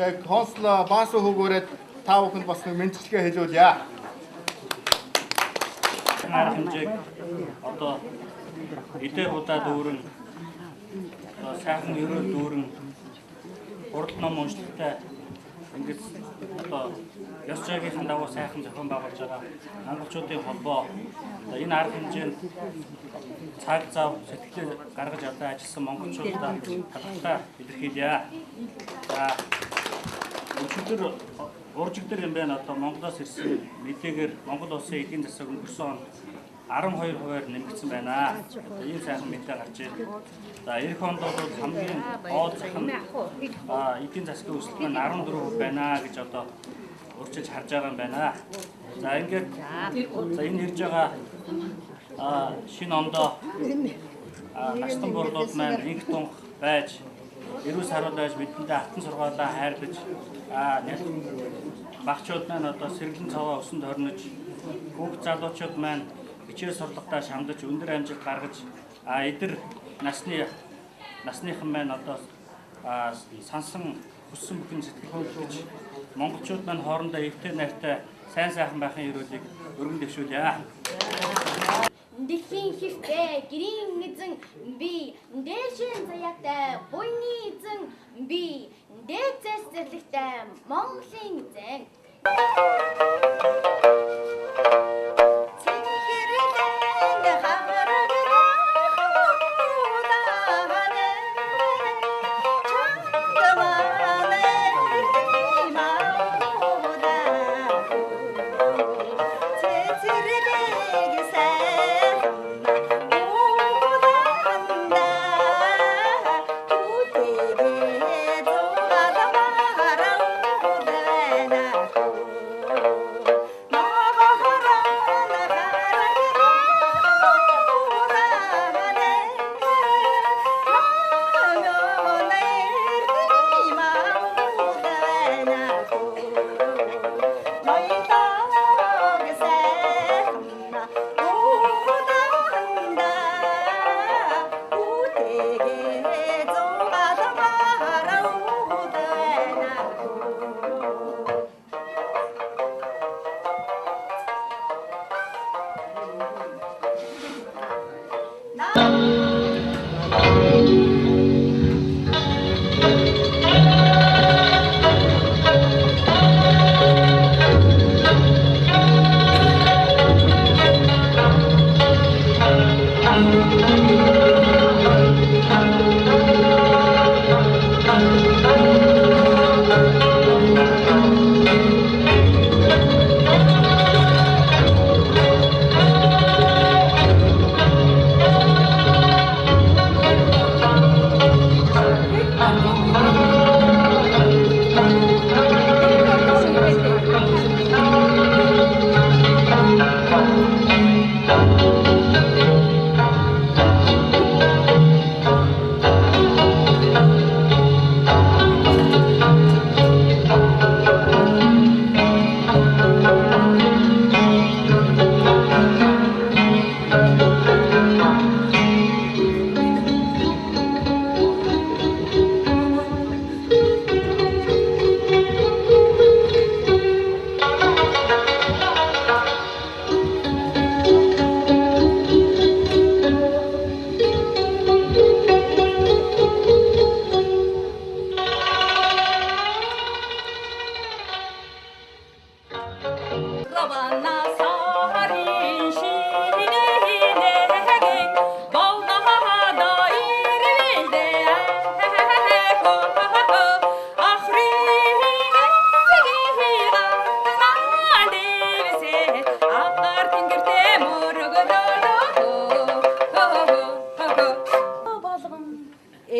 Тэгээ консул баасуу хөгөөрөөд та бүхэнд бас нэг мэндчилгээ хийж өгье. Арга хэмжээг одоо эдээ удаа дүүрэн сайхан ерөөл дүүрэн хурд ном уншлагтай ингэж одоо ёс зүйн дагуу сайхан зохион байгуулж байгаа монголчуудын холбоо энэ арга хэмжээнд цаг зав сэтгэлээ гаргаж одоо ажилласан монголчуудаа талархлаа илэрхийлье. За өчигдөр уржигдэр юм байна одоо Монголоос ирсэн мэдээгээр Монгол улсын эдийн засаг өнгөрсөн 12%-аар нэмэгдсэн байна. Ийм сайхан мэдээ гарч байна. За эх онд бол хамгийн гол зах нь эдийн засгийн өсөлт маань 14% байна гэж одоо урьдчилж харж байгаа юм байна. За ингээд энэ ирж байгаа шинэ ондоо настан борлууд маань инх тунх байж эрүүл сарвал байж бидэндээ алтан сургаалаа хайрлаж багчууд маань одоо сэргэлэн цаваа өсөнд хорнож хүүхд залуучууд маань хичээл сурлагатаа шамдаж өндөр амжилт гаргаж эдгээр насныхан маань одоо сансан хүссэн бүхэн сэтгэл хөдлөж монголчууд маань хоорондоо эвтэй найртай сайн сайхан байхын ерөөлийг өргөн дэвшүүлье. Дэлхийн хэрэгтэй гэрийн эзэн би дээшин заяатай буйны эзэн би дээцэс зэрлэгтэй Монголын эзэн.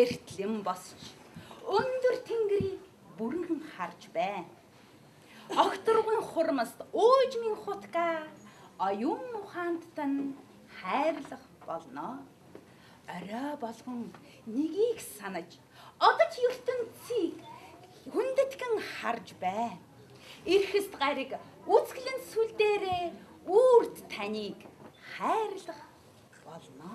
Эртлэн босч өндөр тэнгэрийг бүрэн харж байна. Огторгын хурмаст уужмын хутга оюун ухаантан хайрлах болно. Орой болгон нэгийг санаж одож ертөнцийг хүндэтгэн харж байна. Эрхэст гариг үзгэлэн сүл дээрээ үрд таныг хайрлах болно.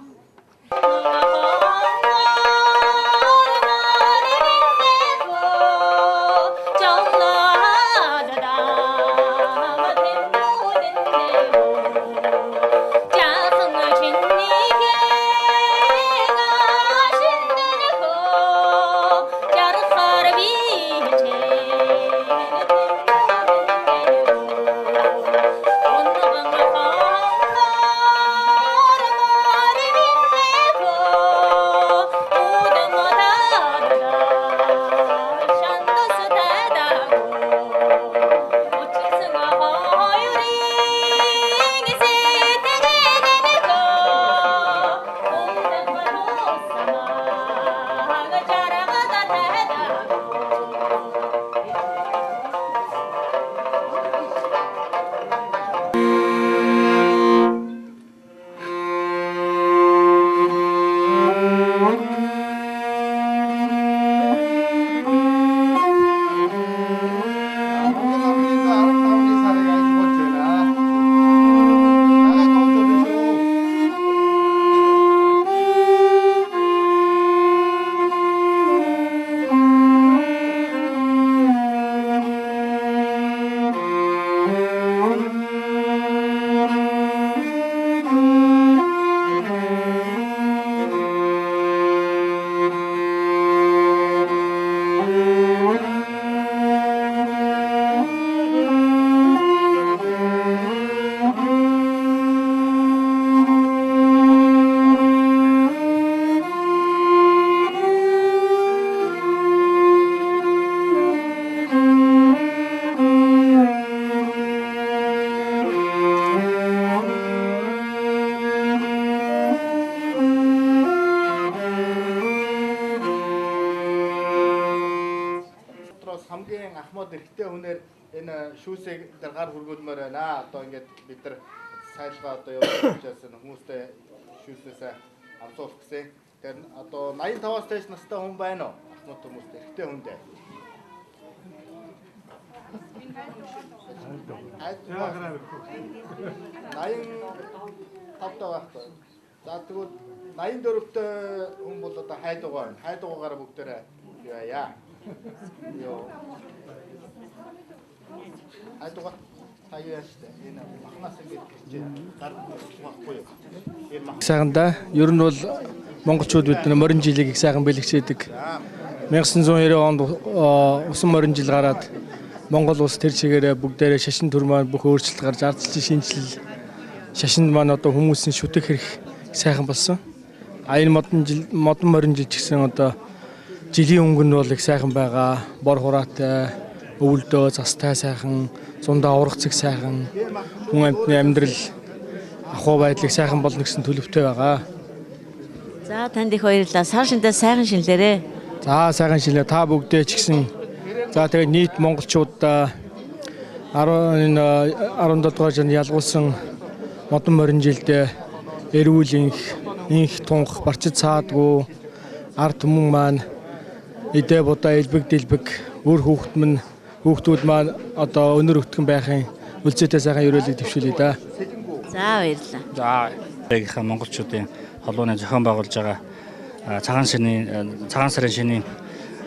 хамгийн ахмад эрэгтэй хүнээр энэ шүүсийг дээр гар хүргүүлмээр байна. Одоо ингээд бид нар сайлгаа одоо явуулж байсан хүмүүстэй шүүснээсээ авцуулах гэсэн. Тэгэхээр одоо 85-аас дээш настай хүн байна уу? Ахмад хүмүүс эрэгтэй хүн дээ. тавтай байхгүй. За тэгвэл 84-тэй хүн бол одоо хайдугаа байна. Хайдугаагаар бүгдээрээ яа. Йоо. Хайдугаа таяаштай. Энэ махнаас ингэж гар байхгүй юу? Сайхандаа ер нь бол монголчууд бид морин жилийг их сайхан бэлэгчээдэг. 1990 онд усан морин жил гараад Монгол улс тэр чигээрээ бүгдээрээ шашин төр маань бүх өөрчлөлт гарч ардчилсан шинжилэл шашинд маань одоо хүмүүсийн шүтэх хэрэг сайхан болсон. А энэ модон морин жил ч гэсэн одоо жилийн өнгө нь бол их сайхан байгаа. Бор хураатай, өвөлдөө, застай сайхан, зундаа ургацэг сайхан, хүн амьтны амьдрал ахуй байдлыг сайхан болно гэсэн төлөвтэй байгаа. За танд их баярлалаа. Сар шиндээ сайхан шинлээрээ. За сайхан шинлээ та бүгдээ ч гэсэн за тэгээд нийт монголчуудаа 17 дугаар жинд ялгуулсан модон морин жилдээ эрүүл инх тунх барчид цаадгүй ард түмэн маань эдээ будаа элбэг дэлбэг өөр хүүхдүүд маань одоо өнөр өгтгөн байхын үлцээтэй сайхан ерөөлийг төвшүүлье да. За баярлалаа. За Ягийнхаа монголчуудын холбооны зохион байгуулж байгаа цагаан сарын шинийн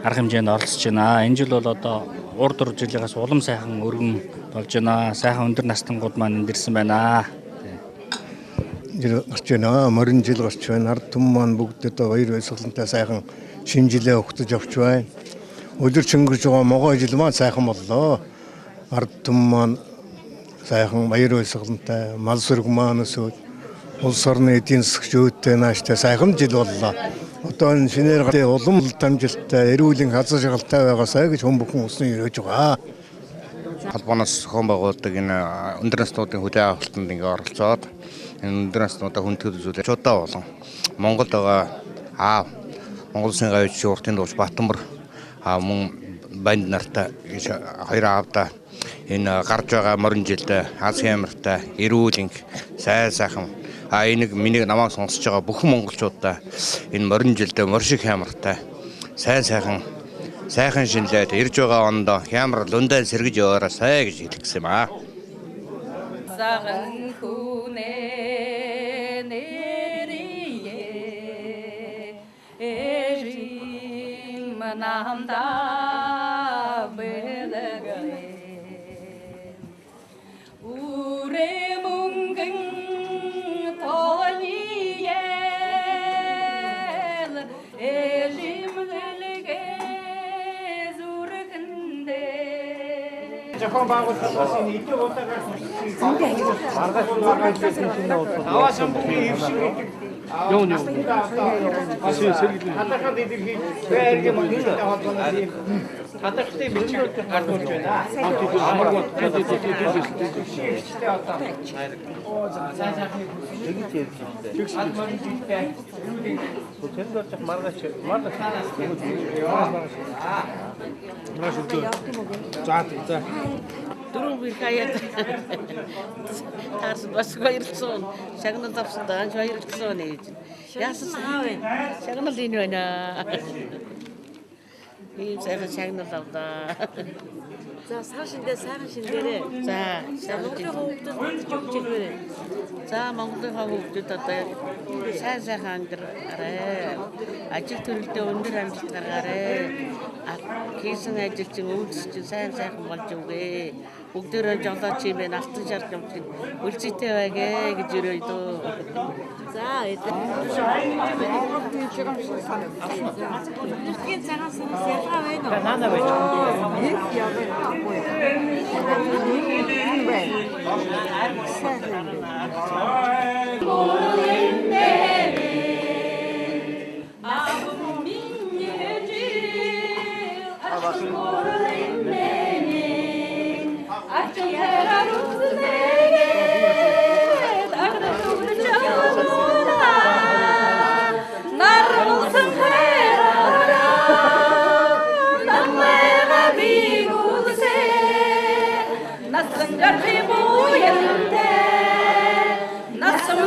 арга хэмжээнд оролцож байна. Энэ жил бол одоо урд жилээс улам сайхан өргөн болж байна. Сайхан өндөр настангууд маань энд ирсэн байна. Жил гарч байна. Морин жил гарч байна. Ард түмэн маань бүгд одоо баяр баясгалантай сайхан шинэ жилээ өгтөж авч байна. Өдөр чөнгөрж байгаа могой жил маань сайхан боллоо. Ард түмэн маань сайхан баяр баясгалантай мал сүрэг маань өсөж улс орны эдийн засагч өөдтэй нааштай сайхан жил боллоо. Одоо энэ шинээр улам дамжилттай эрүүлийн хазар жаргалтай байгаасаа гэж хүн бүхэн усны өрөөж байгаа. Холбооноос зохион байгуулдаг энэ өндөр наснуудын хүлээн авалтанд ингээ оролцоод энэ өндөр наснуудаа хүндэтгэл үзүүлэлт чудаа болон Монголд байгаа Монгол Улсын гавьч уртын дууч Батанбар мөн банд нартай хоёр аавда энэ гарч байгаа морин жилдээ Азийн Америктай эрүүл сайхан энийг миний намайг сонсож байгаа бүхэн монголчуудаа энэ морин жилдээ морь шиг хямртай сайхан шинлээд ирж байгаа ондоо хямрал өндөө сэргэж яваарасай гэж хэлэх гэсэн юм аа. Цагаан хүнээ нэрие эжим намда бэлэгрээ үрэ мөнгөн тониел эжим лэлгээ зүрхэндээ Жахан байгууллагын эдийн удаагаар маргааш аваа самбуугийн хэвшин гэдэг Явна. Хатахан дэлхий байргийн мөнгөтэй холбооноос ийм хатагтай бичиг гаргуулж байна. Амаргууд Дөрөв би хаяад таарс бас хоёрсон. Шагнал авсан даа хоёрсон нээж. Яасан аавэ. Шагнал энэ байна. Би сайхан шагнал авдаа. За сайхан шиндээрээ. За Монголын хүүхдүүд жогч ирвэрээ. За Монголын хүүхдүүд одоо сайхан ангаарай. Ажил төрөлдөө өндөр амжилт гаргаарай. Хийсэн ажил чинь үйлс чинь сайхан болж өгөө. Бүгдээрээ жолооч юм байна. Алтан шар гэмтэн үлзийтэй байгээ гэж өрөө дөө. За эдгээр цагаас ялгаа байна уу? Нана байна. Nasıl